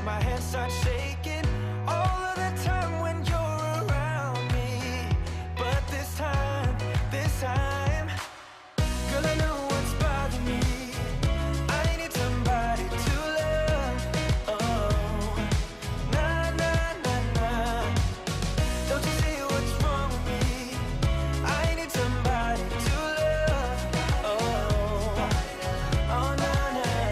my hands start shaking all of the time when you're around me. But this time, girl, I know what's bothering me. I need somebody to love. Oh, nah, nah, nah, nah. Don't you see what's wrong with me? I need somebody to love. Oh, oh, nah, nah.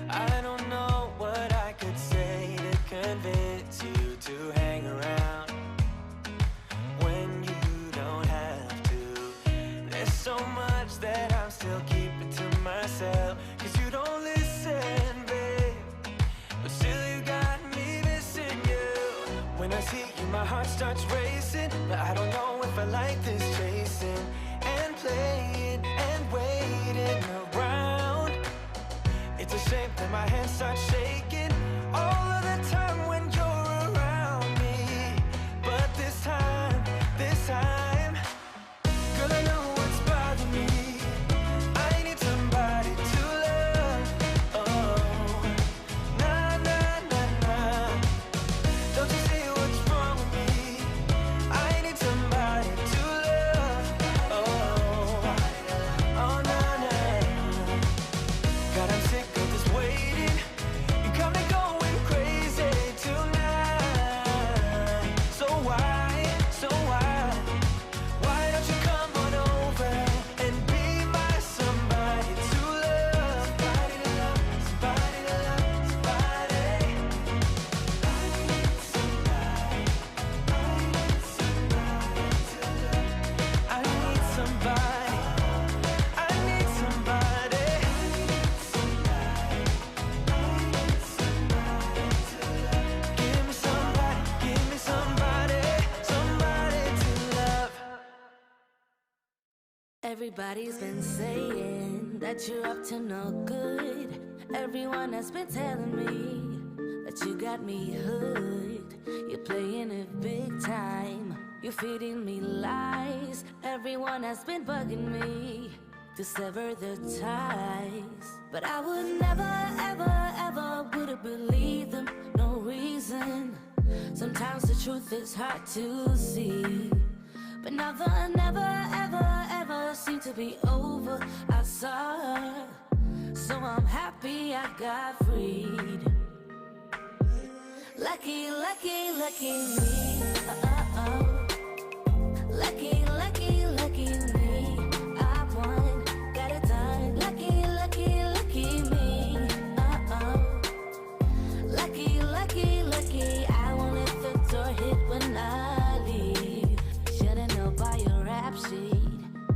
I don't know what I could say to convince you to hang around when you don't have to. There's so much that I'm still keeping to myself, 'cause you don't listen, babe. But still you got me missing you. When I see you, my heart starts racing, but I don't know if I like this chasing and playing and waiting around. It's a shame that my hands start shaking all of the time when you're around me. But this time, girl, I know what's bothering me. I need somebody to love. Oh, nah, nah, nah, nah. Don't you see what's wrong with me? I need somebody to love. Oh, oh, nah, nah. God, I'm sick of this waiting. You got me going crazy tonight. So why don't you come on over and be my somebody to love? Somebody to love, somebody to love, somebody. I need somebody to love. I need somebody. I need somebody. Give me somebody, somebody to love. Everybody's been saying that you're up to no good. Everyone has been telling me that you got me hooked. You're playing it big time. You're feeding me lies. Everyone has been bugging me to sever the ties. But I would never, ever, ever would have believed them. No reason. Sometimes the truth is hard to see. But now the never, ever, ever seemed to be over. I saw her, so I'm happy I got freed. Lucky, lucky, lucky me. Lucky, lucky, lucky me. I won, got it done. Lucky, lucky, lucky me. Lucky, lucky, lucky. I won't let the door hit when I leave. Should've known by your rap sheet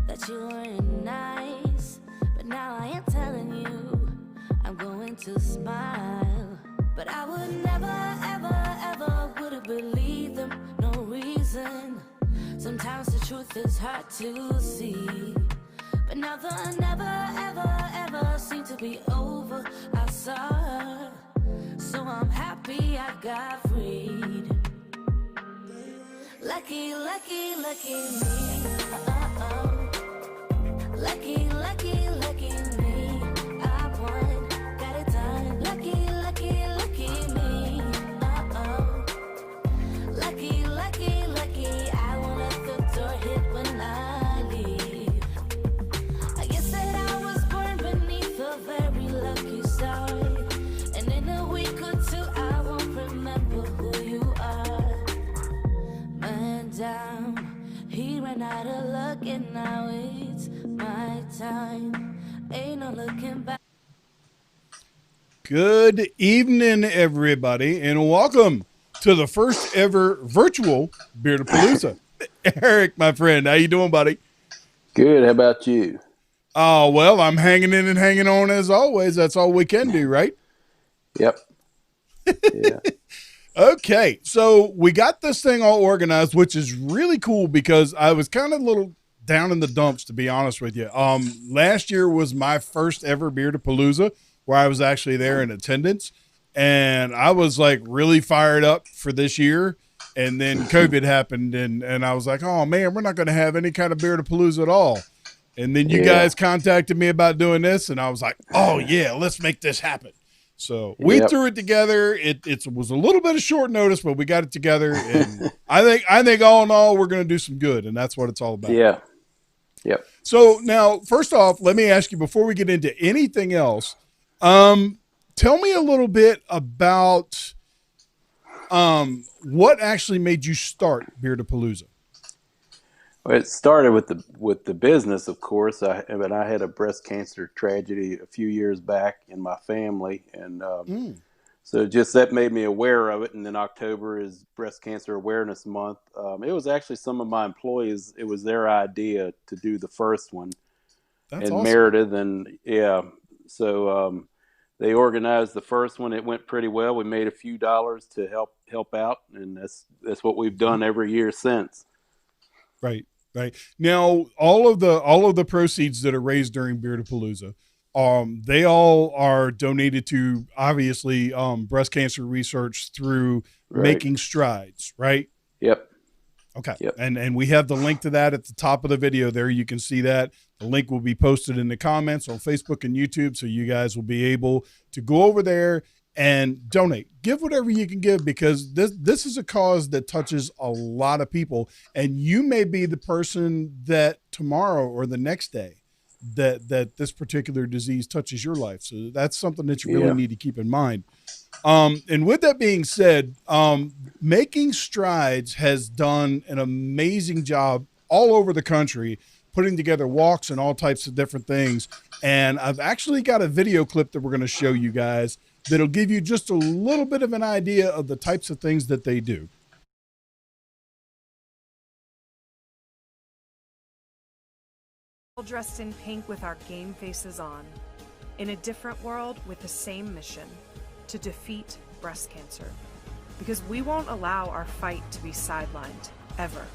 that you weren't nice. But now I am telling you, I'm going to smile. But I would never, ever, ever would have believed them. No reason. Sometimes the truth is hard to see. But now the never, ever, ever seemed to be over. I saw her, so I'm happy I got freed. Lucky, lucky, lucky me. Lucky, lucky, lucky me. I won, got it done. Lucky, lucky, lucky me. Lucky, lucky, lucky. I won't let the door hit when I leave. I guess that I was born beneath a very lucky star. And in a week or two, I won't remember who you are. Man down, he ran out of luck, and now it's my time. Ain't no looking back. Good evening, everybody, and welcome to the first ever virtual Beard-a-Palooza. Eric, my friend, how you doing, buddy? Good. How about you? Oh, well, I'm hanging in and hanging on as always. That's all we can do, right? Yep. Yeah. Okay, so we got this thing all organized, which is really cool because I was kind of a little down in the dumps, to be honest with you. Last year was my first ever Beard-a-Palooza, where I was actually there in attendance, and I was like really fired up for this year. And then COVID happened, and I was like, oh man, we're not going to have any kind of Beard-a-Palooza at all. And then you guys contacted me about doing this, and I was like, oh yeah, let's make this happen. So we Yep. threw it together. It was a little bit of short notice, but we got it together. And I think all in all, we're going to do some good. And that's what it's all about. Yeah. Yep. So now, first off, let me ask you before we get into anything else, tell me a little bit about what actually made you start Beard-a-Palooza. Well, it started with the business, of course. I had a breast cancer tragedy a few years back in my family, and so just that made me aware of it. And then October is Breast Cancer Awareness Month. It was actually some of my employees. It was their idea to do the first one, That's and awesome. Meredith, and so they organized the first one. It went pretty well. We made a few dollars to help out, and that's what we've done every year since. Right. Now, all of the proceeds that are raised during Beard-a-Palooza, they all are donated to obviously breast cancer research through Making Strides, right? Yep. Okay. Yep. And we have the link to that at the top of the video there. You can see that. The link will be posted in the comments on Facebook and YouTube, so you guys will be able to go over there and donate. Give whatever you can give, because this is a cause that touches a lot of people, and you may be the person that tomorrow or the next day that this particular disease touches your life. So that's something that you really need to keep in mind. And with that being said, Making Strides has done an amazing job all over the country, putting together walks and all types of different things. And I've actually got a video clip that we're going to show you guys that'll give you just a little bit of an idea of the types of things that they do. All dressed in pink with our game faces on, in a different world with the same mission, to defeat breast cancer. Because we won't allow our fight to be sidelined, ever.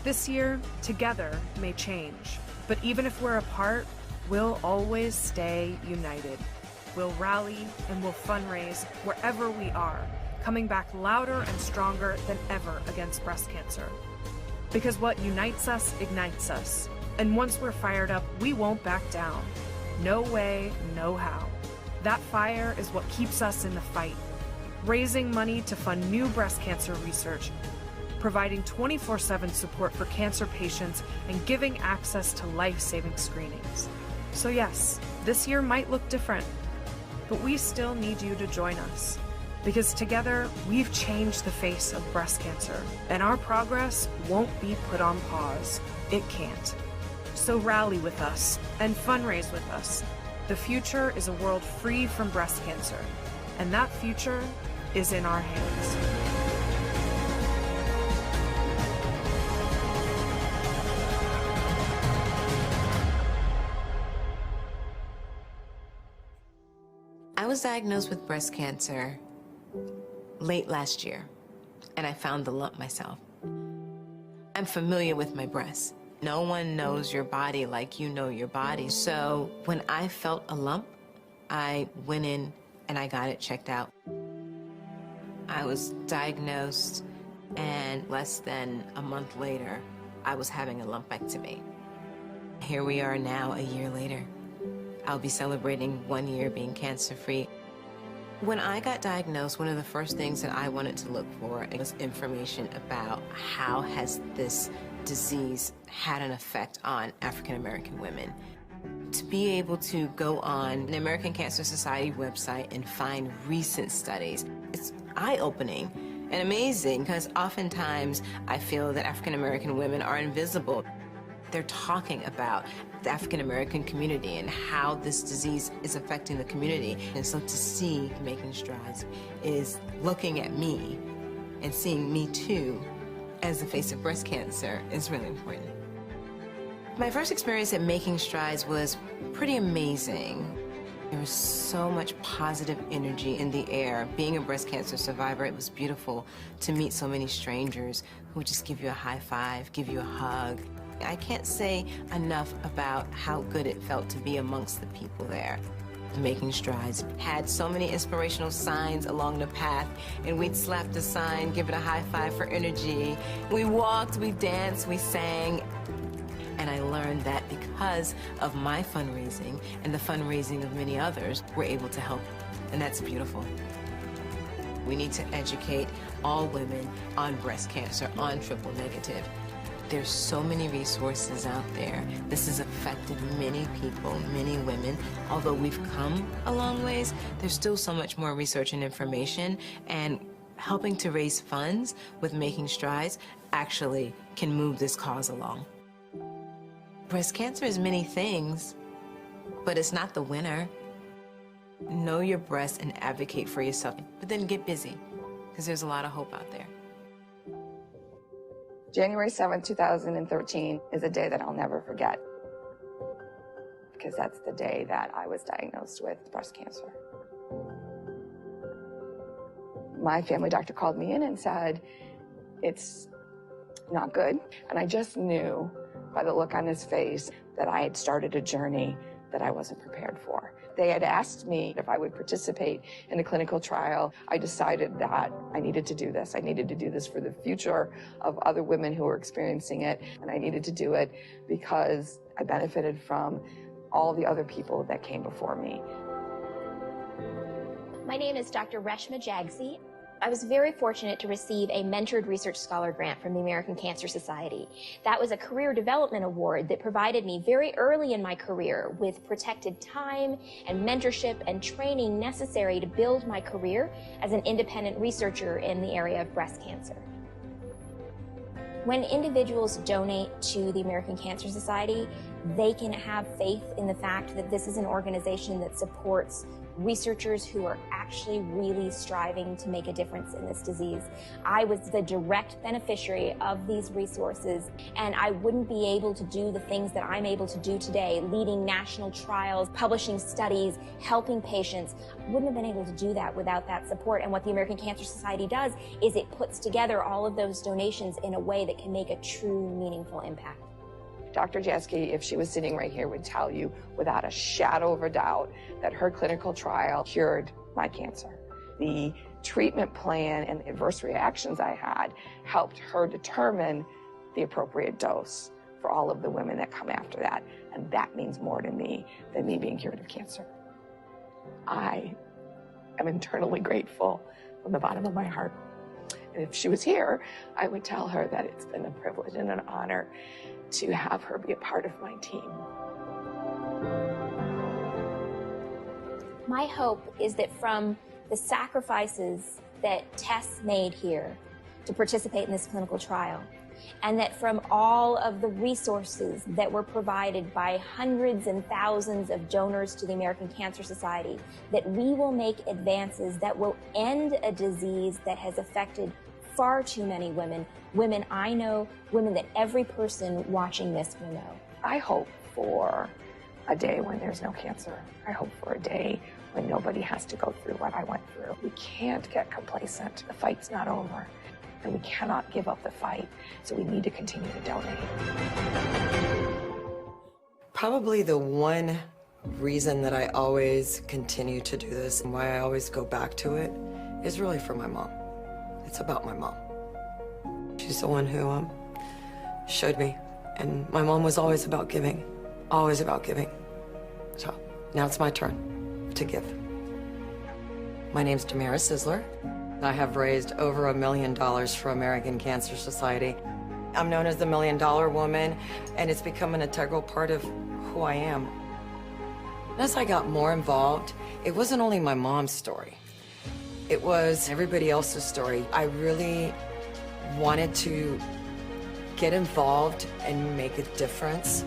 This year, together may change, but even if we're apart, we'll always stay united. We'll rally and we'll fundraise wherever we are, coming back louder and stronger than ever against breast cancer. Because what unites us ignites us. And once we're fired up, we won't back down. No way, no how. That fire is what keeps us in the fight. Raising money to fund new breast cancer research, providing 24/7 support for cancer patients, and giving access to life-saving screenings. So yes, this year might look different, but we still need you to join us. Because together, we've changed the face of breast cancer, and our progress won't be put on pause. It can't. So rally with us and fundraise with us. The future is a world free from breast cancer, and that future is in our hands. I was diagnosed with breast cancer late last year, and I found the lump myself. I'm familiar with my breasts. No one knows your body like you know your body. So when I felt a lump, I went in and I got it checked out. I was diagnosed, and less than a month later, I was having a lumpectomy. Here we are now, a year later. I'll be celebrating 1 year being cancer-free. When I got diagnosed, one of the first things that I wanted to look for was information about how has this disease had an effect on African-American women. To be able to go on the American Cancer Society website and find recent studies, it's eye-opening and amazing, because oftentimes I feel that African-American women are invisible. They're talking about the African-American community and how this disease is affecting the community. And so to see Making Strides is looking at me and seeing me too as the face of breast cancer is really important. My first experience at Making Strides was pretty amazing. There was so much positive energy in the air. Being a breast cancer survivor, it was beautiful to meet so many strangers who would just give you a high five, give you a hug. I can't say enough about how good it felt to be amongst the people there. Making Strides had so many inspirational signs along the path, and we'd slap the sign, give it a high five for energy. We walked, we danced, we sang, and I learned that because because of my fundraising and the fundraising of many others, we're able to help. And that's beautiful. We need to educate all women on breast cancer, on triple negative. There's so many resources out there. This has affected many people, many women. Although we've come a long ways, there's still so much more research and information, and helping to raise funds with Making Strides actually can move this cause along. Breast cancer is many things, but it's not the winner. Know your breast and advocate for yourself, but then get busy, because there's a lot of hope out there. January 7th, 2013 is a day that I'll never forget, because that's the day that I was diagnosed with breast cancer. My family doctor called me in and said, it's not good. And I just knew by the look on his face that I had started a journey that I wasn't prepared for. They had asked me if I would participate in a clinical trial. I decided that I needed to do this. I needed to do this for the future of other women who were experiencing it. And I needed to do it because I benefited from all the other people that came before me. My name is Dr. Reshma Jagsi. I was very fortunate to receive a mentored research scholar grant from the American Cancer Society. That was a career development award that provided me very early in my career with protected time and mentorship and training necessary to build my career as an independent researcher in the area of breast cancer. When individuals donate to the American Cancer Society, they can have faith in the fact that this is an organization that supports researchers who are actually really striving to make a difference in this disease. I was the direct beneficiary of these resources, and I wouldn't be able to do the things that I'm able to do today, leading national trials, publishing studies, helping patients. I wouldn't have been able to do that without that support. And what the American Cancer Society does is it puts together all of those donations in a way that can make a true, meaningful impact. Dr. Jaski, if she was sitting right here, would tell you without a shadow of a doubt that her clinical trial cured my cancer. The treatment plan and the adverse reactions I had helped her determine the appropriate dose for all of the women that come after that. And that means more to me than me being cured of cancer. I am eternally grateful from the bottom of my heart. And if she was here, I would tell her that it's been a privilege and an honor to have her be a part of my team. My hope is that from the sacrifices that Tess made here to participate in this clinical trial, and that from all of the resources that were provided by hundreds and thousands of donors to the American Cancer Society, that we will make advances that will end a disease that has affected far too many women, women I know, women that every person watching this will know. I hope for a day when there's no cancer. I hope for a day when nobody has to go through what I went through. We can't get complacent. The fight's not over, and we cannot give up the fight, so we need to continue to donate. Probably the one reason that I always continue to do this and why I always go back to it is really for my mom. It's about my mom. She's the one who showed me. And my mom was always about giving. Always about giving. So now it's my turn to give. My name's Tamara Sizzler. I have raised over $1 million for American Cancer Society. I'm known as the $1 Million Woman, and it's become an integral part of who I am. As I got more involved, it wasn't only my mom's story. It was everybody else's story. I really wanted to get involved and make a difference.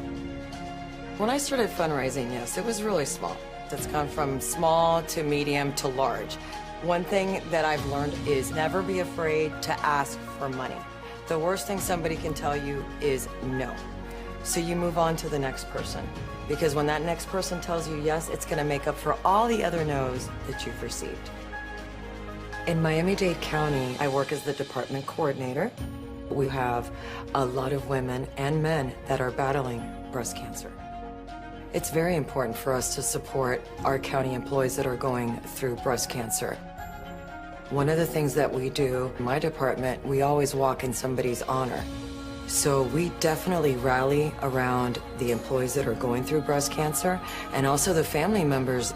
When I started fundraising, yes, it was really small. It's gone from small to medium to large. One thing that I've learned is never be afraid to ask for money. The worst thing somebody can tell you is no. So you move on to the next person. Because when that next person tells you yes, it's gonna make up for all the other no's that you've received. In Miami-Dade County, I work as the department coordinator. We have a lot of women and men that are battling breast cancer. It's very important for us to support our county employees that are going through breast cancer. One of the things that we do in my department, we always walk in somebody's honor. So we definitely rally around the employees that are going through breast cancer and also the family members.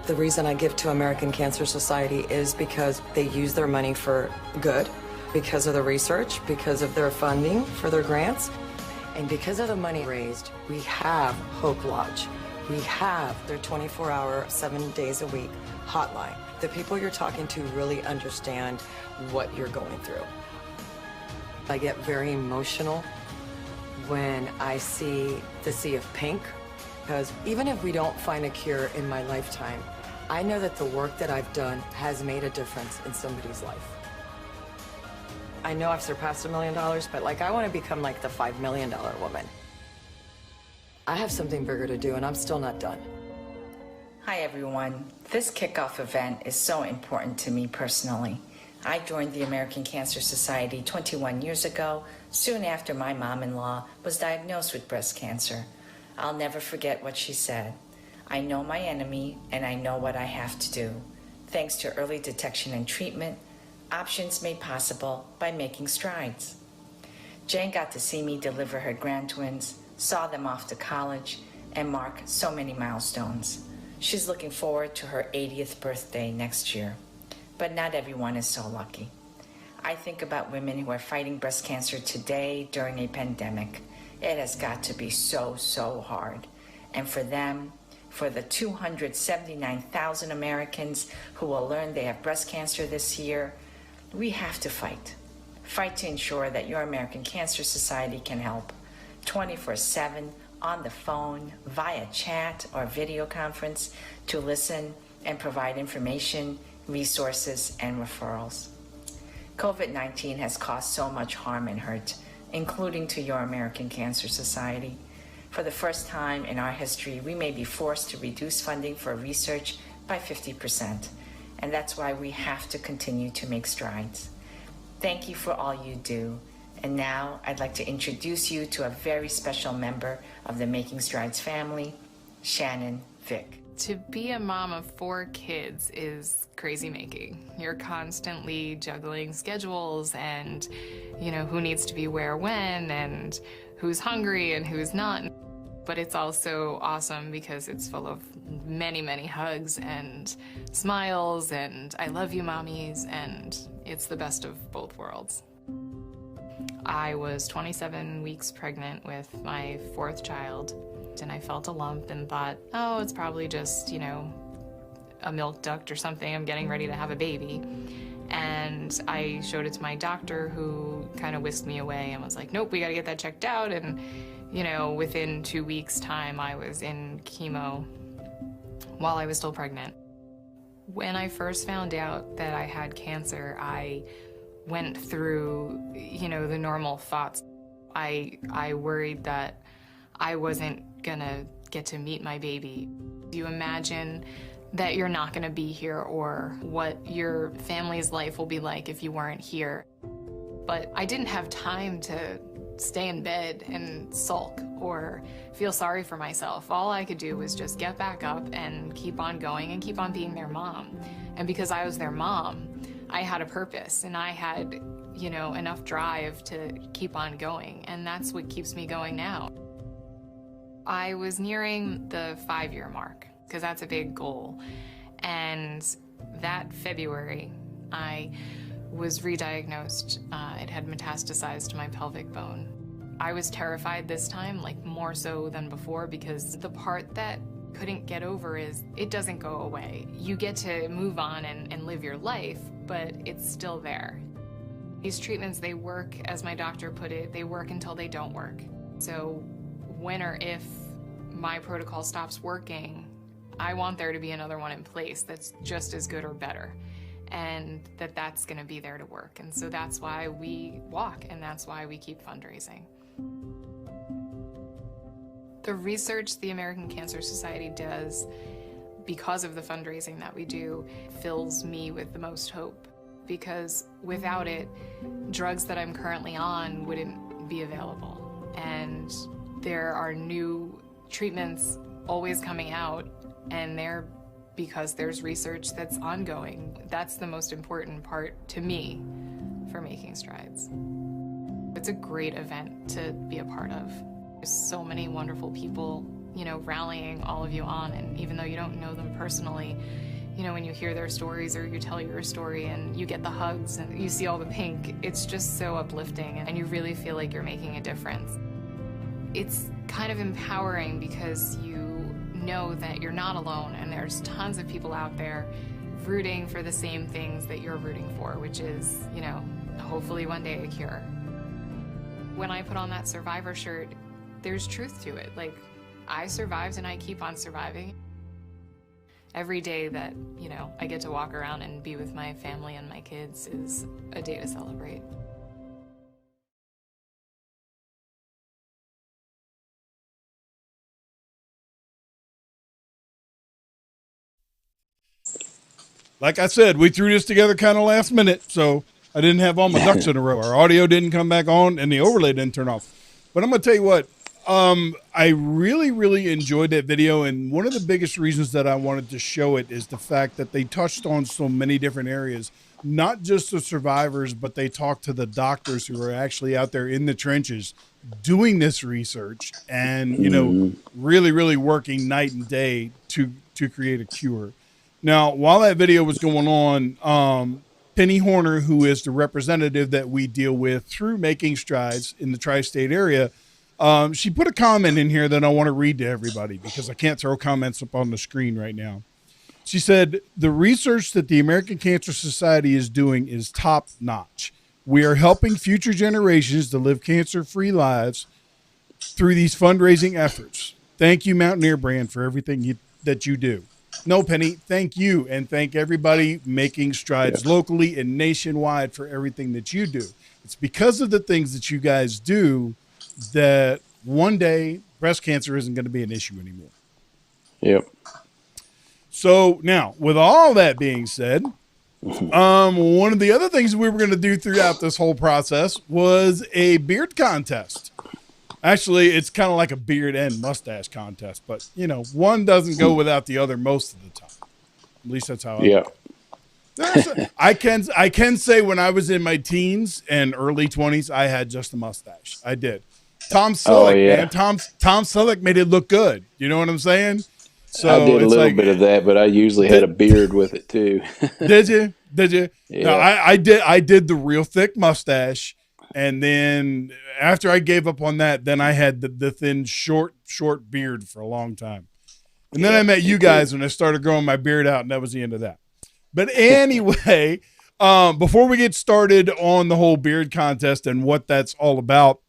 The reason I give to American Cancer Society is because they use their money for good, because of the research, because of their funding for their grants, and because of the money raised. We have Hope Lodge. We have their 24-hour, 7 days a week hotline. The people you're talking to really understand what you're going through. I get very emotional when I see the sea of pink, because even if we don't find a cure in my lifetime, I know that the work that I've done has made a difference in somebody's life. I know I've surpassed $1 million, but like I want to become like the $5 million woman. I have something bigger to do and I'm still not done. Hi everyone. This kickoff event is so important to me personally. I joined the American Cancer Society 21 years ago, soon after my mom-in-law was diagnosed with breast cancer. I'll never forget what she said. I know my enemy and I know what I have to do. Thanks to early detection and treatment, options made possible by making strides. Jane got to see me deliver her grand-twins, saw them off to college, and mark so many milestones. She's looking forward to her 80th birthday next year. But not everyone is so lucky. I think about women who are fighting breast cancer today during a pandemic. It has got to be so, so hard. And for them, for the 279,000 Americans who will learn they have breast cancer this year, we have to fight. Fight to ensure that your American Cancer Society can help 24/7 on the phone, via chat or video conference to listen and provide information, resources, and referrals. COVID-19 has caused so much harm and hurt, including to your American Cancer Society. For the first time in our history, we may be forced to reduce funding for research by 50%, and that's why we have to continue to make strides. Thank you for all you do. And now I'd like to introduce you to a very special member of the Making Strides family, Shannon Vick. To be a mom of 4 kids is crazy making. You're constantly juggling schedules and, who needs to be where when and who's hungry and who's not. But it's also awesome because it's full of many, many hugs and smiles and I love you mommies, and it's the best of both worlds. I was 27 weeks pregnant with my 4th child, and I felt a lump and thought, oh, it's probably just, a milk duct or something. I'm getting ready to have a baby. And I showed it to my doctor, who kind of whisked me away and was like, nope, we got to get that checked out. And, within 2 weeks' time, I was in chemo while I was still pregnant. When I first found out that I had cancer, I went through, the normal thoughts. I worried that I wasn't gonna get to meet my baby. You imagine that you're not gonna be here or what your family's life will be like if you weren't here. But I didn't have time to stay in bed and sulk or feel sorry for myself. All I could do was just get back up and keep on going and keep on being their mom. And because I was their mom, I had a purpose and I had, enough drive to keep on going. And that's what keeps me going now. I was nearing the 5-year mark because that's a big goal. And that February, I was re-diagnosed. It had metastasized to my pelvic bone. I was terrified this time, like more so than before, because the part that couldn't get over is it doesn't go away. You get to move on and live your life, but it's still there. These treatments, they work, as my doctor put it, they work until they don't work. So when or if my protocol stops working, I want there to be another one in place that's just as good or better, and that's gonna be there to work. And so that's why we walk, and that's why we keep fundraising. The research the American Cancer Society does, because of the fundraising that we do, fills me with the most hope. Because without it, drugs that I'm currently on wouldn't be available. And there are new treatments always coming out, and they're because there's research that's ongoing. That's the most important part to me for making strides. It's a great event to be a part of. There's so many wonderful people, you know, rallying all of you on, and even though you don't know them personally, you know, when you hear their stories or you tell your story and you get the hugs and you see all the pink, it's just so uplifting and you really feel like you're making a difference. It's kind of empowering because you know that you're not alone and there's tons of people out there rooting for the same things that you're rooting for, which is, you know, hopefully one day a cure. When I put on that survivor shirt, there's truth to it. Like, I survived and I keep on surviving. Every day that, you know, I get to walk around and be with my family and my kids is a day to celebrate. Like I said, we threw this together kind of last minute, so I didn't have all my ducks in a row. Our audio didn't come back on, and the overlay didn't turn off. But I'm going to tell you what, I really, really enjoyed that video, and one of the biggest reasons that I wanted to show it is the fact that they touched on so many different areas, not just the survivors, but they talked to the doctors who are actually out there in the trenches doing this research and, you know, really, really working night and day to create a cure. Now, while that video was going on, Penny Horner, who is the representative that we deal with through Making Strides in the tri-state area, she put a comment in here that I want to read to everybody because I can't throw comments up on the screen right now. She said, the research that the American Cancer Society is doing is top notch. We are helping future generations to live cancer-free lives through these fundraising efforts. Thank you, Mountaineer brand, for everything that you do. No, Penny, thank you, and thank everybody Making Strides locally and nationwide for everything that you do. It's because of the things that you guys do that one day breast cancer isn't going to be an issue anymore. Yep. So now, with all that being said, one of the other things we were going to do throughout this whole process was a beard contest. Actually, it's kind of like a beard and mustache contest, but you know, one doesn't go without the other most of the time. At least that's how I I can say when I was in my teens and early 20s, I had just a mustache. I did. Tom Selleck, man. Tom Selleck made it look good. You know what I'm saying? So I did a little bit of that, but I usually had a beard with it too. Did you? Yeah. No, I did the real thick mustache. And then after I gave up on that, then I had the thin, short beard for a long time. And then I met you guys when I started growing my beard out, and that was the end of that. But anyway, before we get started on the whole beard contest and what that's all about,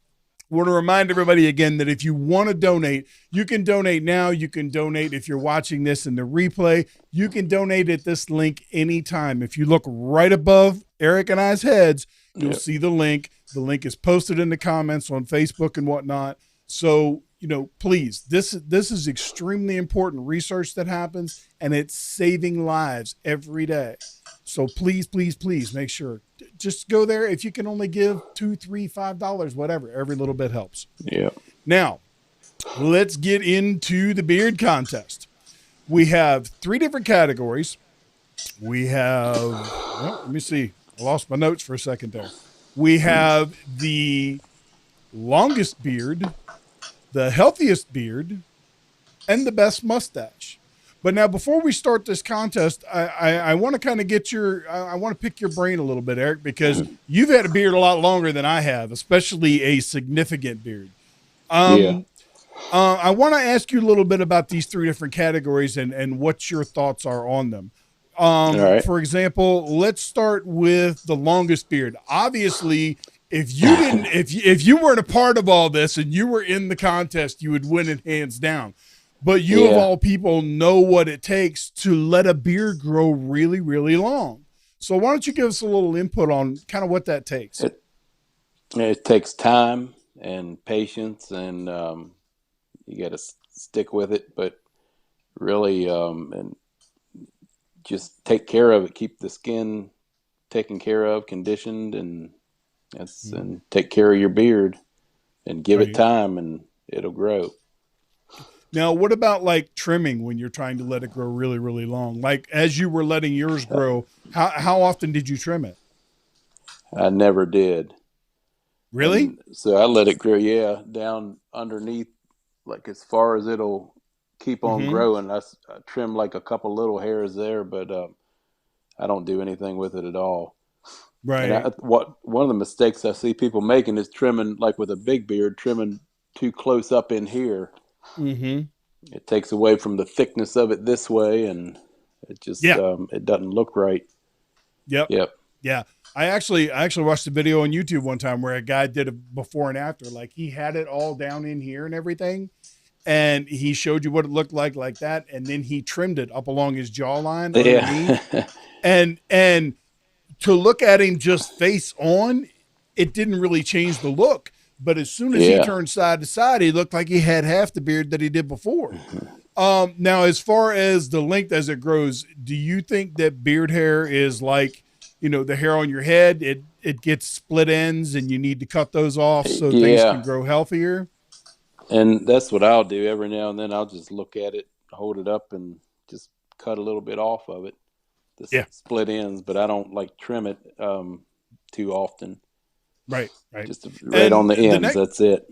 I want to remind everybody again that if you want to donate, you can donate now. You can donate if you're watching this in the replay. You can donate at this link anytime. If you look right above Eric and I's heads, you'll see the link. The link is posted in the comments on Facebook and whatnot. So, you know, please, this is extremely important research that happens, and it's saving lives every day. So please, please, please make sure. Just go there. If you can only give $2, $3, $5, whatever, every little bit helps. Yeah. Now, let's get into the beard contest. We have 3 different categories. We have, well, let me see. I lost my notes for a second there. We have the longest beard, the healthiest beard, and the best mustache. But now, before we start this contest, I want to kind of I want to pick your brain a little bit, Eric, because you've had a beard a lot longer than I have, especially a significant beard. I want to ask you a little bit about these 3 different categories and what your thoughts are on them. Right. For example, let's start with the longest beard. Obviously, if you didn't, if you weren't a part of all this and you were in the contest, you would win it hands down. But you of all people know what it takes to let a beard grow really, really long. So why don't you give us a little input on kind of what that takes? It takes time and patience, and you got to stick with it. But really, and just take care of it. Keep the skin taken care of, conditioned, and and take care of your beard, and give it time, and it'll grow. Now, what about like trimming when you're trying to let it grow really, really long? Like as you were letting yours grow, how often did you trim it? I never did. Really? And so I let it grow, down underneath, like as far as it'll keep on growing. I trim like a couple little hairs there, but I don't do anything with it at all. Right. And one of the mistakes I see people making is trimming, like with a big beard, trimming too close up in here. Mm-hmm. It takes away from the thickness of it this way, and it just it doesn't look right. Yep. Yeah. I actually watched a video on YouTube one time where a guy did a before and after. Like he had it all down in here and everything, and he showed you what it looked like that, and then he trimmed it up along his jawline underneath. And to look at him just face on, it didn't really change the look. But as soon as he turned side to side, he looked like he had half the beard that he did before. Now, as far as the length as it grows, do you think that beard hair is like, the hair on your head? It gets split ends and you need to cut those off so things can grow healthier? And that's what I'll do every now and then. I'll just look at it, hold it up, and just cut a little bit off of it. The split ends, but I don't like trim it too often. Right. Just right on the ends. That's it.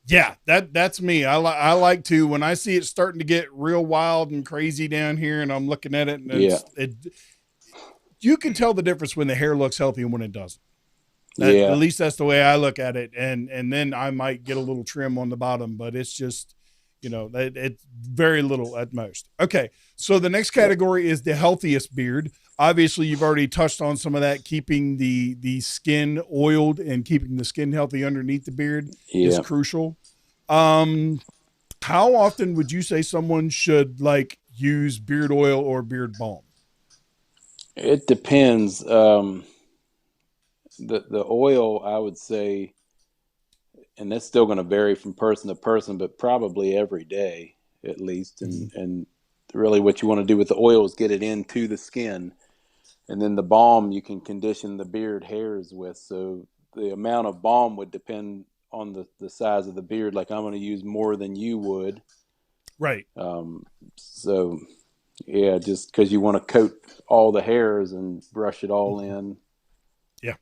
Yeah, that's me. I like to, when I see it starting to get real wild and crazy down here, and I'm looking at it, and you can tell the difference when the hair looks healthy and when it doesn't. At least that's the way I look at it, and then I might get a little trim on the bottom, but it's just, it's very little at most. Okay, so the next category is the healthiest beard. Obviously, you've already touched on some of that. Keeping the skin oiled and keeping the skin healthy underneath the beard is crucial. How often would you say someone should use beard oil or beard balm? It depends. The oil, I would say, and that's still going to vary from person to person, but probably every day at least. And really what you want to do with the oil is get it into the skin. And then the balm you can condition the beard hairs with. So the amount of balm would depend on the size of the beard. Like I'm going to use more than you would. Right. So just because you want to coat all the hairs and brush it all in. Yeah.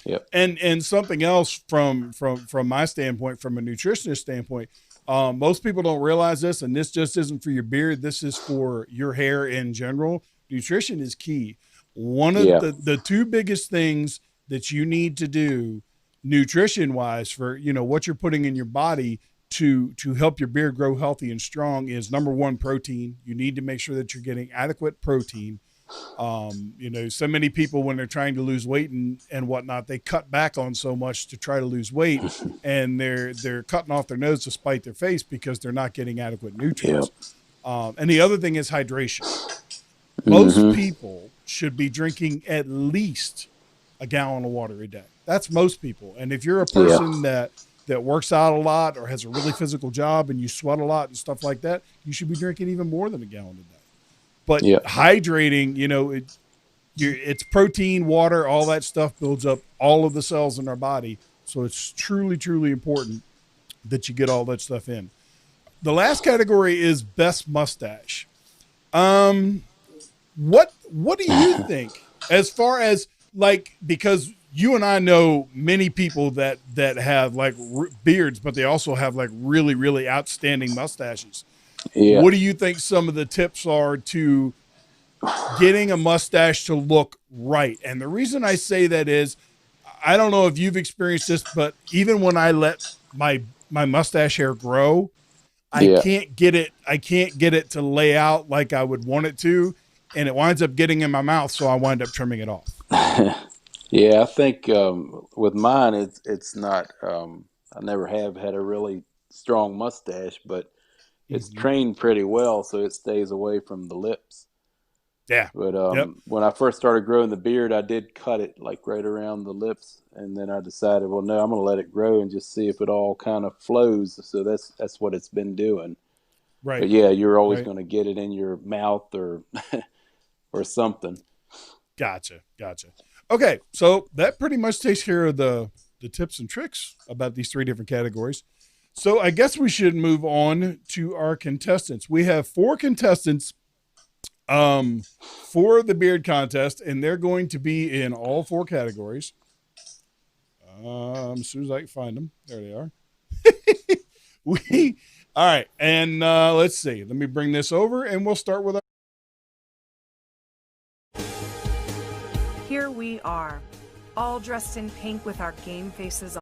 Yep. And something else from my standpoint, from a nutritionist standpoint, most people don't realize this, and this just isn't for your beard. This is for your hair in general. Nutrition is key. One of the two biggest things that you need to do nutrition wise for, what you're putting in your body to help your beard grow healthy and strong is, number one, protein. You need to make sure that you're getting adequate protein. So many people, when they're trying to lose weight and whatnot, they cut back on so much to try to lose weight, and they're cutting off their nose to spite their face because they're not getting adequate nutrients. And the other thing is hydration. Most people should be drinking at least a gallon of water a day. That's most people. And if you're a person that works out a lot or has a really physical job and you sweat a lot and stuff like that, you should be drinking even more than a gallon a day. But hydrating, it's protein, water, all that stuff builds up all of the cells in our body. So it's truly, truly important that you get all that stuff in. The last category is best mustache. What do you think as far as because you and I know many people that have beards, but they also have really, really outstanding mustaches. Yeah. What do you think some of the tips are to getting a mustache to look right? And the reason I say that is, I don't know if you've experienced this, but even when I let my mustache hair grow, I can't get it to lay out like I would want it to, and it winds up getting in my mouth, so I wind up trimming it off. Yeah, I think with mine, it's not. I never have had a really strong mustache, but it's trained pretty well, so it stays away from the lips. Yeah. But when I first started growing the beard, I did cut it right around the lips, and then I decided, well, no, I'm going to let it grow and just see if it all kind of flows. So that's what it's been doing. Right. But yeah, you're always going to get it in your mouth or or something. Gotcha. Okay, so that pretty much takes care of the tips and tricks about these three different categories. So I guess we should move on to our contestants. We have 4 contestants for the beard contest, and they're going to be in all 4 categories. As soon as I can find them. There they are. All right. And let's see. Let me bring this over and we'll start with Here we are, all dressed in pink with our game faces on.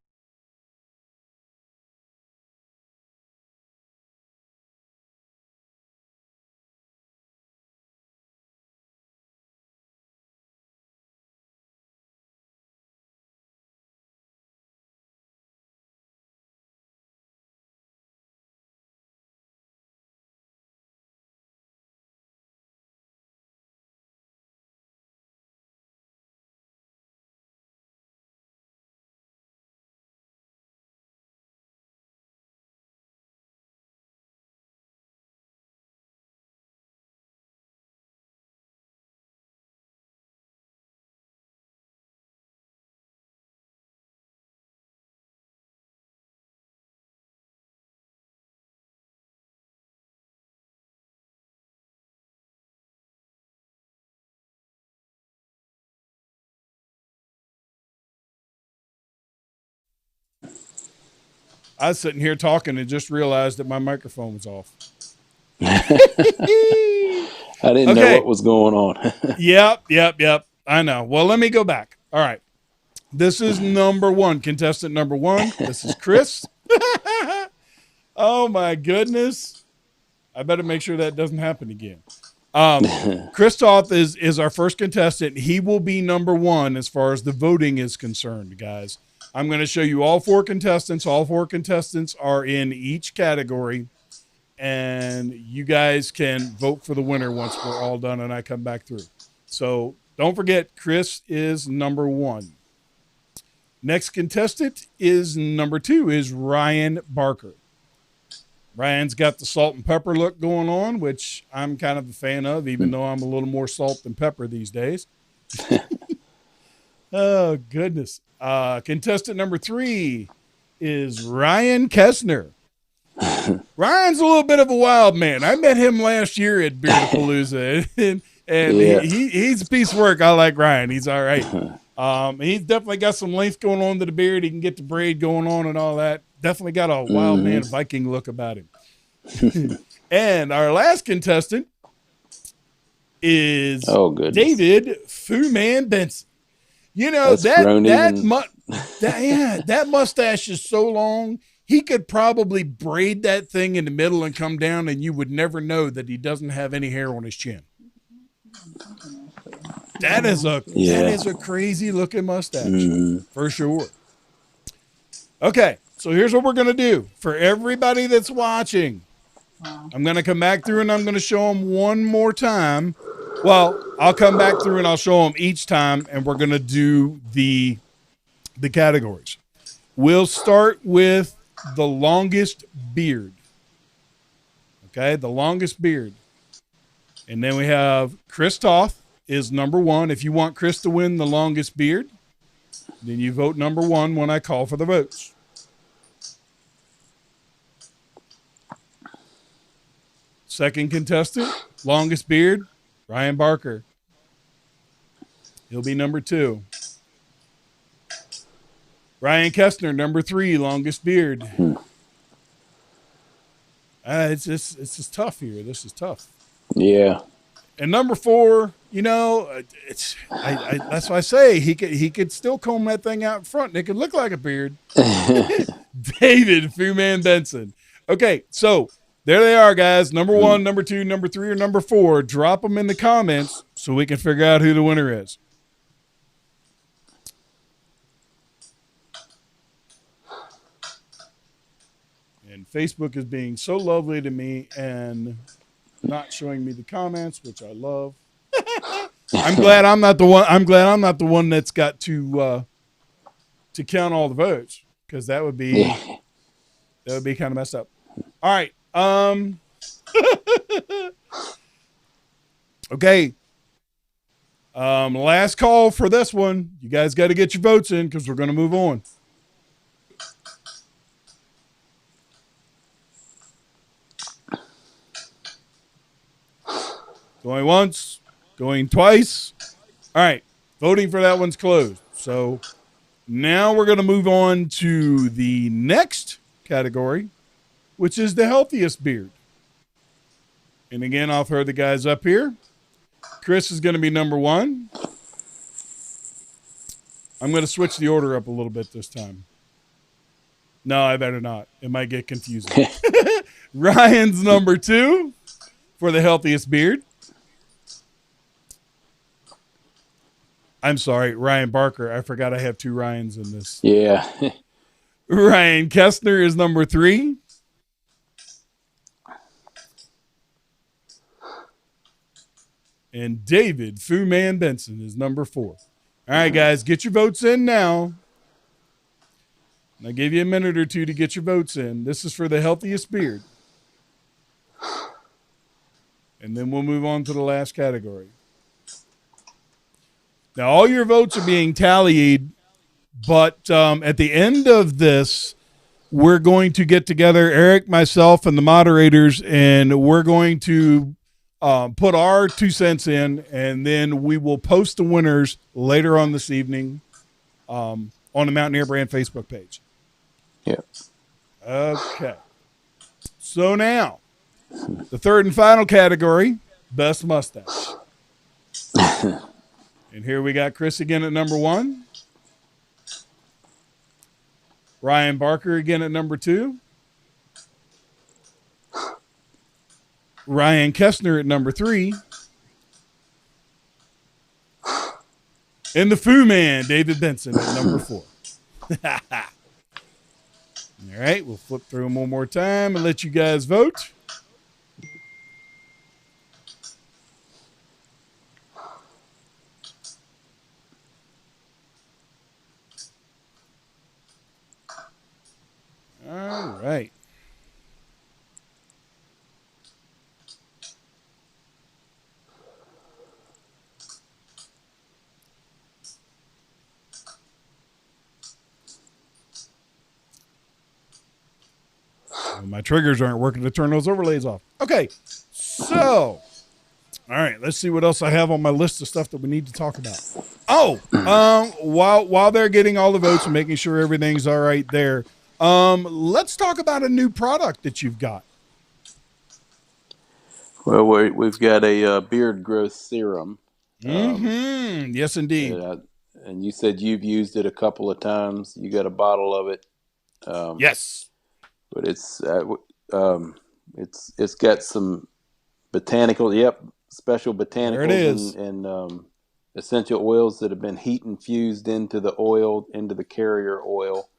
I was sitting here talking and just realized that my microphone was off. I didn't know what was going on. Yep. I know. Well, let me go back. All right. This is number one, contestant number one. This is Chris. Oh, my goodness. I better make sure that doesn't happen again. Christoph is our first contestant. He will be number one as far as the voting is concerned, guys. I'm going to show you all four contestants. All four contestants are in each category, and you guys can vote for the winner once we're all done and I come back through. So don't forget, Chris is number one. Next contestant is number two, is Ryan Barker. Ryan's got the salt and pepper look going on, which I'm kind of a fan of, even though I'm a little more salt than pepper these days. Oh, goodness. Contestant number three is Ryan Kessner. Ryan's a little bit of a wild man. I met him last year at Beard-a-Palooza, and he's a piece of work. I like Ryan. He's all right. He's definitely got some length going on to the beard. He can get the braid going on and all that. Definitely got a wild man Viking look about him. And our last contestant is David Fu Man Benson. You know, that mustache is so long, he could probably braid that thing in the middle and come down, and you would never know that he doesn't have any hair on his chin. That is a crazy looking mustache for sure. Okay, so here's what we're going to do for everybody that's watching. I'm going to come back through and I'm going to show them one more time. Well, I'll come back through and I'll show them each time, and we're going to do the categories. We'll start with the longest beard. Okay, the longest beard. And then we have Christoph is number one. If you want Chris to win the longest beard, then you vote number one when I call for the votes. Second contestant, longest beard, Ryan Barker. He'll be number two. Ryan Kessner, number three, longest beard. It's just tough here. This is tough. Yeah. And number four, you know, that's why I say he could still comb that thing out in front and it could look like a beard. David Fu Man Benson. Okay, so there they are, guys. Number one, number two, number three, or number four. Drop them in the comments so we can figure out who the winner is. And Facebook is being so lovely to me and not showing me the comments, which I love. I'm glad I'm not the one that's got to count all the votes, because that would be kind of messed up. All right. Okay. Last call for this one. You guys got to get your votes in because we're going to move on. Going once, going twice. All right. Voting for that one's closed. So Now we're going to move on to the next category, which is the healthiest beard. And again, I'll throw the guys up here. Chris is going to be number 1. I'm going to switch the order up a little bit this time. No, I better not. It might get confusing. Ryan's number 2 for the healthiest beard. I'm sorry, Ryan Barker. I forgot I have 2 Ryans in this. Yeah. Ryan Kestner is number 3. And David Fu Man Benson is number 4. All right, guys, get your votes in now. I'll give you a minute or two to get your votes in. This is for the healthiest beard. And then we'll move on to the last category. Now, all your votes are being tallied, but at the end of this, we're going to get together, Eric, myself, and the moderators, and we're going to put our 2 cents in, and then we will post the winners later on this evening on the Mountaineer Brand Facebook page. Yeah. Okay. So now, the third and final category, best mustache. And here we got Chris again at number 1. Ryan Barker again at number 2. Ryan Kestner at number 3. And the Foo Man, David Benson, at number 4. All right, we'll flip through them one more time and let you guys vote. All right. Well, my triggers aren't working to turn those overlays off. Okay, so, all right, let's see what else I have on my list of stuff that we need to talk about. Oh, while they're getting all the votes and making sure everything's all right there, let's talk about a new product that you've got. Well, we've got a beard growth serum. Yes, indeed. And you said you've used it a couple of times. You got a bottle of it. Yes. But it's got some special botanicals and essential oils that have been heat infused into the carrier oil.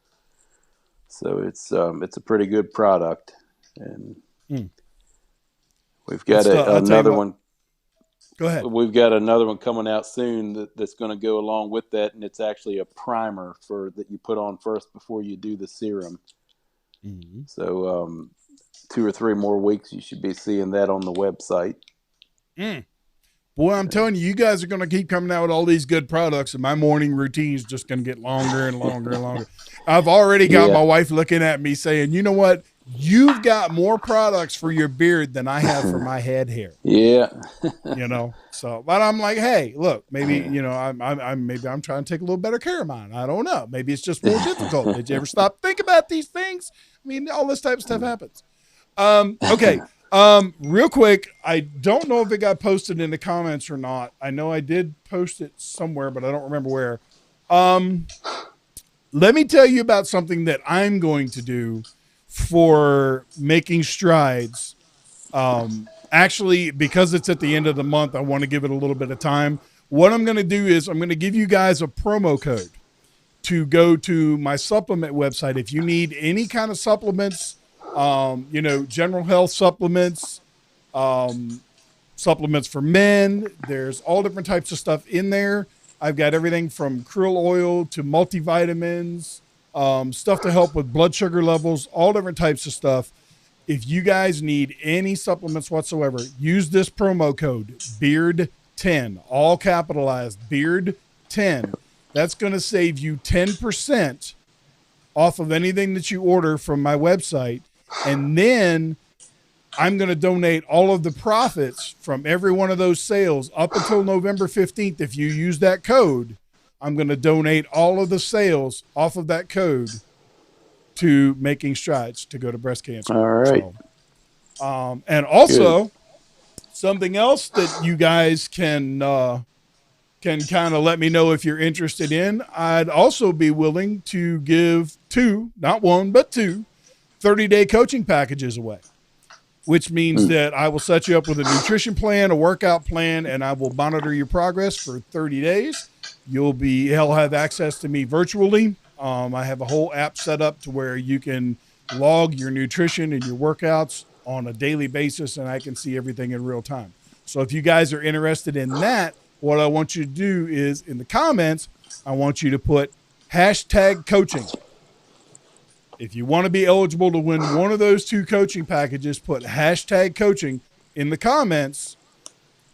So it's a pretty good product, and we've got another one. Go ahead. We've got another one coming out soon that's going to go along with that, and it's actually a primer that you put on first before you do the serum. Mm-hmm. So 2 or 3 more weeks, you should be seeing that on the website. Boy, I'm telling you, you guys are going to keep coming out with all these good products, and my morning routine is just going to get longer and longer and longer. I've already got my wife looking at me saying, you know what? You've got more products for your beard than I have for my head hair. Yeah. But I'm like, hey, look, maybe, I'm trying to take a little better care of mine. I don't know. Maybe it's just more difficult. Did you ever stop think about these things? I mean, all this type of stuff happens. Okay. Real quick, I don't know if it got posted in the comments or not. I know I did post it somewhere, but I don't remember where. Let me tell you about something that I'm going to do for making strides. Actually, because it's at the end of the month, I want to give it a little bit of time. What I'm going to do is I'm going to give you guys a promo code to go to my supplement website. If you need any kind of supplements, general health supplements, supplements for men, there's all different types of stuff in there. I've got everything from krill oil to multivitamins, stuff to help with blood sugar levels, all different types of stuff. If you guys need any supplements whatsoever, use this promo code BEARD10, all capitalized, BEARD10. That's going to save you 10% off of anything that you order from my website. And then I'm going to donate all of the profits from every one of those sales up until November 15th. If you use that code, I'm going to donate all of the sales off of that code to Making Strides to go to breast cancer. All right. So, and also something else that you guys can kind of let me know if you're interested in. I'd also be willing to give 2, not 1, but 2 30-day coaching packages away, which means that I will set you up with a nutrition plan, a workout plan, and I will monitor your progress for 30 days. You'll have access to me virtually. I have a whole app set up to where you can log your nutrition and your workouts on a daily basis, and I can see everything in real time. So if you guys are interested in that, what I want you to do is in the comments, I want you to put #coaching. If you want to be eligible to win one of those 2 coaching packages, put #coaching in the comments.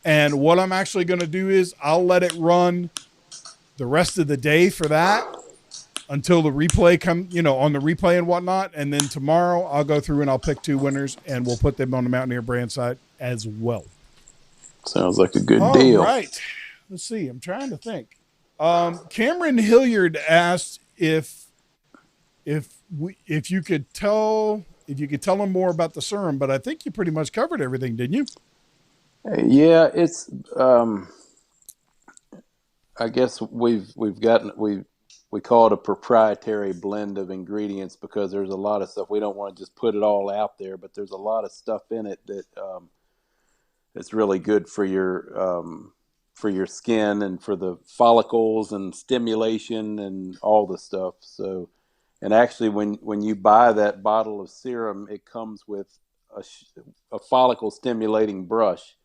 And what I'm actually going to do is I'll let it run the rest of the day for that until the replay on the replay and whatnot. And then tomorrow I'll go through and I'll pick 2 winners and we'll put them on the Mountaineer brand site as well. Sounds like a good deal. All right. Let's see. I'm trying to think. Cameron Hilliard asked if you could tell him more about the serum, but I think you pretty much covered everything, didn't you? Yeah, it's I guess we call it a proprietary blend of ingredients because there's a lot of stuff. We don't want to just put it all out there, but there's a lot of stuff in it that it's really good for your skin and for the follicles and stimulation and all the stuff. So, and actually when you buy that bottle of serum, it comes with a follicle stimulating brush.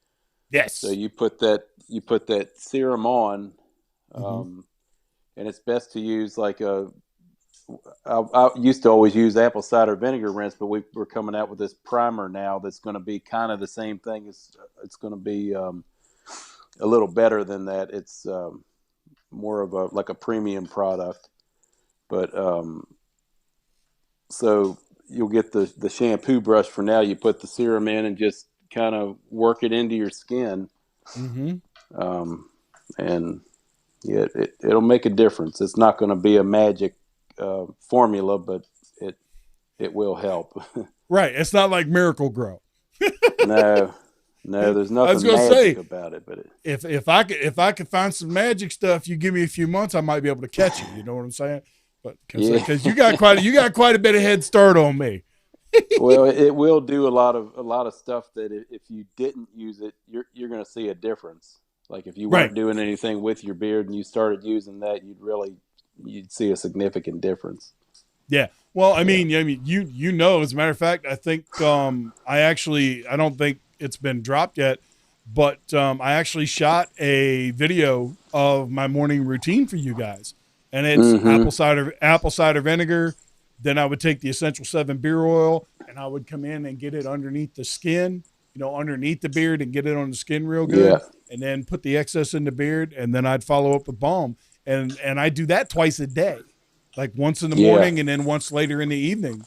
Yes. So you put that serum on, and it's best to use like I used to always use apple cider vinegar rinse, but we're coming out with this primer now that's going to be kind of the same thing. It's going to be a little better than that. It's more of a premium product, but so you'll get the shampoo brush for now. You put the serum in and just kind of work it into your skin, and yeah, it'll make a difference. It's not going to be a magic formula, but it will help. Right. It's not like Miracle Grow. No, there's nothing magic about it. But if I could find some magic stuff, you give me a few months, I might be able to catch you. You know what I'm saying? But because you got quite a bit of head start on me. Well, it will do a lot of stuff that if you didn't use it, you're going to see a difference. Like if you weren't doing anything with your beard and you started using that, you'd see a significant difference. Yeah. Well, I mean, you know, as a matter of fact, I think I don't think it's been dropped yet, but I actually shot a video of my morning routine for you guys, and it's apple cider vinegar. Then I would take the Essential 7 beer oil and I would come in and get it underneath the skin, underneath the beard and get it on the skin real good. Yeah. And then put the excess in the beard. And then I'd follow up with balm. And I do that twice a day, like once in the morning and then once later in the evening.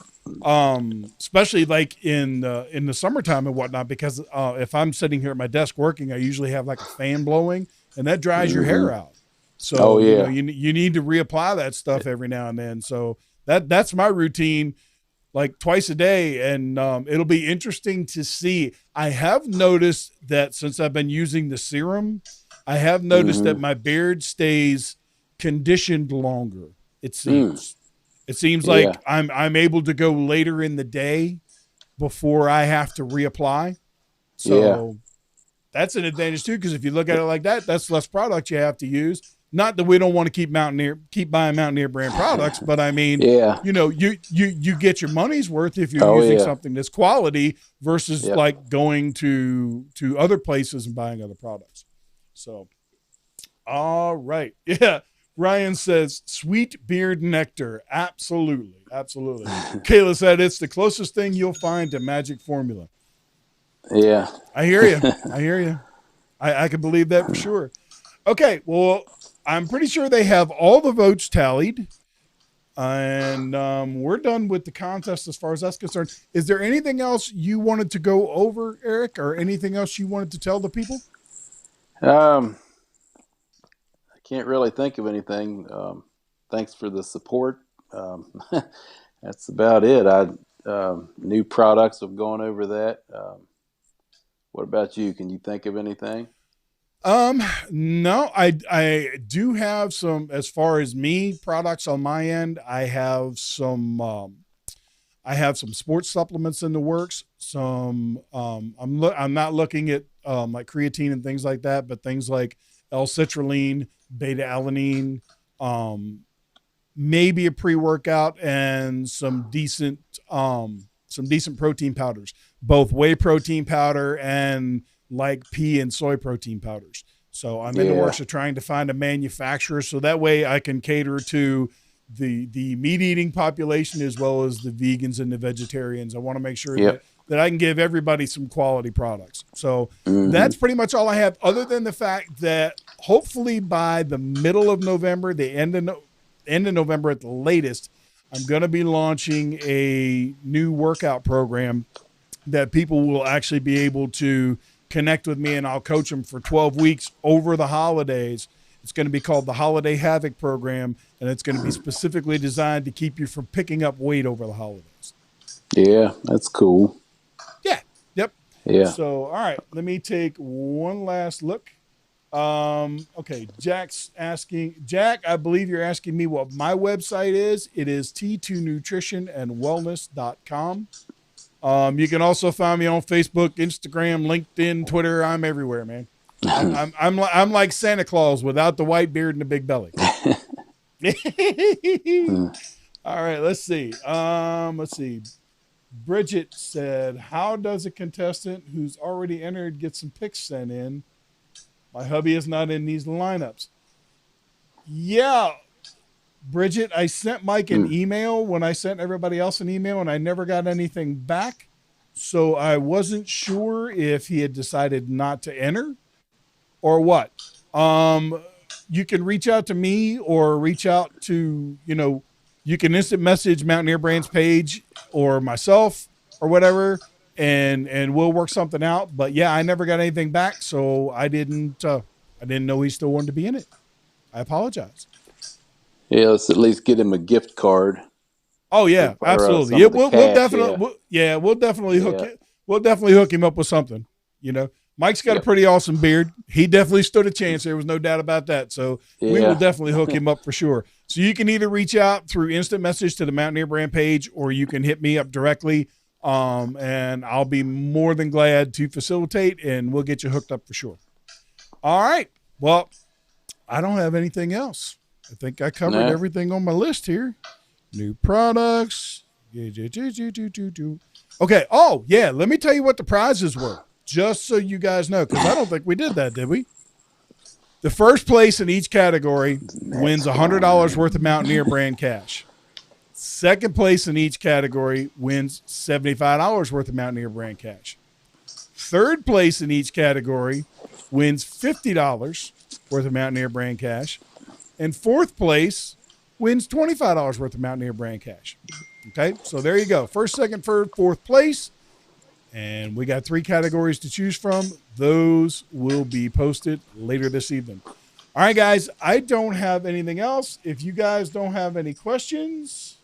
Especially like in the summertime and whatnot, because if I'm sitting here at my desk working, I usually have like a fan blowing and that dries your hair out. So you need to reapply that stuff every now and then. So that's my routine, like twice a day. And it'll be interesting to see. I have noticed that since I've been using the serum, I have noticed that my beard stays conditioned longer. It seems. It seems like I'm able to go later in the day before I have to reapply. So that's an advantage too, because if you look at it like that, that's less product you have to use. Not that we don't want to keep buying Mountaineer brand products, but I mean, you get your money's worth if you're using something that's quality versus like going to other places and buying other products. So, all right. Yeah. Ryan says, sweet beard nectar. Absolutely. Absolutely. Kayla said, it's the closest thing you'll find to magic formula. Yeah. I hear you. I can believe that for sure. Okay. Well, I'm pretty sure they have all the votes tallied, and we're done with the contest as far as that's concerned. Is there anything else you wanted to go over, Eric, or anything else you wanted to tell the people? I can't really think of anything. Thanks for the support. That's about it. New products, I've gone over that. What about you? Can you think of anything? No, I do have some, as far as me products on my end. I have some sports supplements in the works. I'm not looking at, like creatine and things like that, but things like L-citrulline, beta-alanine, maybe a pre-workout, and some decent protein powders, both whey protein powder and like pea and soy protein powders. So I'm in the works of trying to find a manufacturer, so that way I can cater to the meat eating population as well as the vegans and the vegetarians. I want to make sure that I can give everybody some quality products. So that's pretty much all I have, other than the fact that hopefully by the middle of November, the end of November at the latest, I'm going to be launching a new workout program that people will actually be able to connect with me, and I'll coach them for 12 weeks over the holidays. It's going to be called the Holiday Havoc Program, and it's going to be specifically designed to keep you from picking up weight over the holidays. Yeah, that's cool. Yeah. Yep. Yeah. So, all right, let me take one last look. Okay. Jack's asking, Jack, I believe you're asking me what my website is. It is t2nutritionandwellness.com. You can also find me on Facebook, Instagram, LinkedIn, Twitter. I'm everywhere, man. I'm like Santa Claus without the white beard and the big belly. All right, let's see. Bridget said, how does a contestant who's already entered get some picks sent in? My hubby is not in these lineups. Yeah, Bridget, I sent Mike an email when I sent everybody else an email, and I never got anything back. So I wasn't sure if he had decided not to enter or what. You can reach out to me or reach out to, you can instant message Mountaineer Brand's page or myself or whatever, and we'll work something out. But yeah, I never got anything back, so I didn't know he still wanted to be in it. I apologize. Yeah, let's at least get him a gift card. Oh yeah, absolutely. Yeah, we'll definitely hook him up with something. Mike's got a pretty awesome beard. He definitely stood a chance. There was no doubt about that. So we will definitely hook him up for sure. So you can either reach out through instant message to the Mountaineer Brand page, or you can hit me up directly. And I'll be more than glad to facilitate, and we'll get you hooked up for sure. All right. Well, I don't have anything else. I think I covered everything on my list here. New products. Okay. Oh, yeah. Let me tell you what the prizes were, just so you guys know, because I don't think we did that, did we? The first place in each category wins $100 worth of Mountaineer Brand cash. Second place in each category wins $75 worth of Mountaineer Brand cash. Third place in each category wins $50 worth of Mountaineer Brand cash. And fourth place wins $25 worth of Mountaineer Brand cash. Okay, so there you go. First, second, third, fourth place. And we got 3 categories to choose from. Those will be posted later this evening. All right, guys, I don't have anything else. If you guys don't have any questions,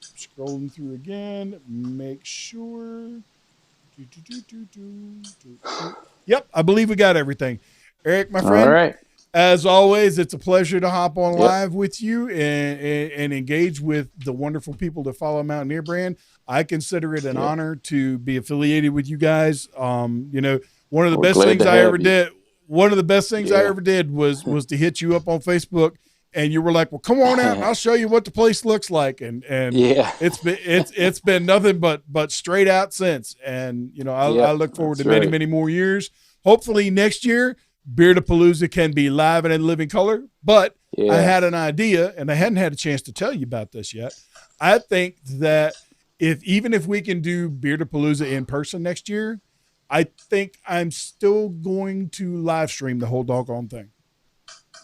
scrolling through again, make sure. Yep, I believe we got everything. Eric, my friend. All right. As always, it's a pleasure to hop on live with you and engage with the wonderful people that follow Mountaineer Brand. I consider it an honor to be affiliated with you guys. One of the best things I ever did. One of the best things I ever did was to hit you up on Facebook, and you were like, "Well, come on out, and I'll show you what the place looks like." And it's been nothing but straight out since. And I look forward to many more years. Hopefully next year, Beard-a-Palooza can be live and in living color, but I had an idea, and I hadn't had a chance to tell you about this yet. I think that even if we can do Beard-a-Palooza in person next year, I think I'm still going to live stream the whole doggone thing.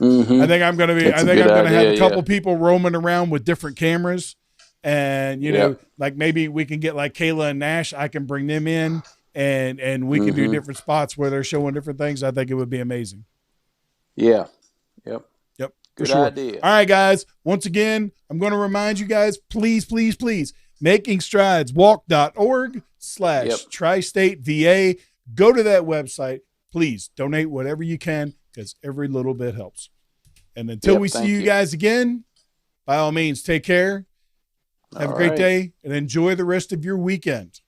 I think I'm going to have a couple people roaming around with different cameras, and like maybe we can get like Kayla and Nash. I can bring them in. And we can do different spots where they're showing different things. I think it would be amazing. Yeah. Yep. Good sure. idea. All right, guys. Once again, I'm going to remind you guys, please, please, please, makingstrideswalk.org/Tri-State VA. Go to that website. Please donate whatever you can because every little bit helps. And until we see you guys again, by all means, take care. Have a great day and enjoy the rest of your weekend.